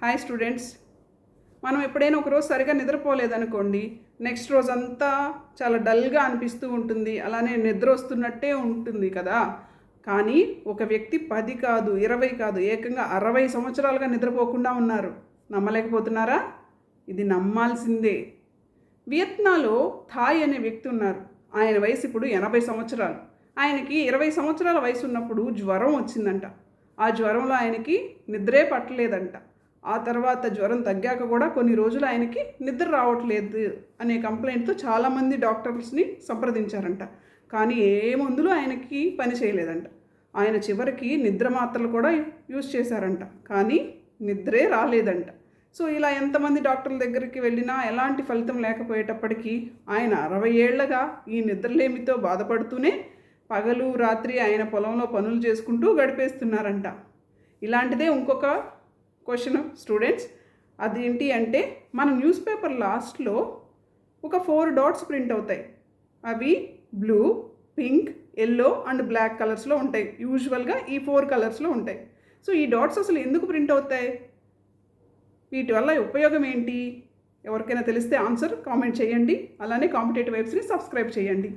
Hi students, మనం ఎప్పుడైనా ఒకరోజు సరిగా నిద్రపోలేదనుకోండి, నెక్స్ట్ రోజంతా చాలా డల్గా అనిపిస్తూ ఉంటుంది. అలానే నిద్ర వస్తున్నట్టే ఉంటుంది కదా. కానీ ఒక వ్యక్తి 10 కాదు, 20 కాదు, ఏకంగా 60 సంవత్సరాలుగా నిద్రపోకుండా ఉన్నారు. నమ్మలేకపోతున్నారా? ఇది నమ్మాల్సిందే. వియత్నాంలో థాయ్ అనే వ్యక్తి ఉన్నారు. ఆయన వయసు ఇప్పుడు 80 సంవత్సరాలు. ఆయనకి 20 సంవత్సరాల వయసు ఉన్నప్పుడు జ్వరం వచ్చిందంట. ఆ జ్వరంలో ఆయనకి నిద్రే పట్టలేదంట. ఆ తర్వాత జ్వరం తగ్గాక కూడా కొన్ని రోజులు ఆయనకి నిద్ర రావట్లేదు అనే కంప్లైంట్తో చాలామంది డాక్టర్స్ని సంప్రదించారంట. కానీ ఏ మందులు ఆయనకి పని చేయలేదంట. ఆయన చివరికి నిద్ర మాత్రలు కూడా యూజ్ చేశారంట. కానీ నిద్రే రాలేదంట. సో ఇలా ఎంతమంది డాక్టర్ల దగ్గరికి వెళ్ళినా ఎలాంటి ఫలితం లేకపోయేటప్పటికీ ఆయన 60 ఏళ్లగా ఈ నిద్రలేమితో బాధపడుతూనే పగలు రాత్రి ఆయన పొలంలో పనులు చేసుకుంటూ గడిపేస్తున్నారంట. ఇలాంటిదే ఇంకొక క్వశ్చన్ స్టూడెంట్స్, అదేంటి అంటే మన న్యూస్ పేపర్ లాస్ట్లో ఒక 4 డాట్స్ ప్రింట్ అవుతాయి. అవి blue, pink, yellow and black కలర్స్లో ఉంటాయి. యూజువల్గా ఈ 4 కలర్స్లో ఉంటాయి. సో ఈ డాట్స్ అసలు ఎందుకు ప్రింట్ అవుతాయి? వీటి వల్ల ఉపయోగం ఏంటి? ఎవరికైనా తెలిస్తే ఆన్సర్ కామెంట్ చేయండి. అలానే కాంపిటేటివ్ వెబ్స్ని సబ్స్క్రైబ్ చేయండి.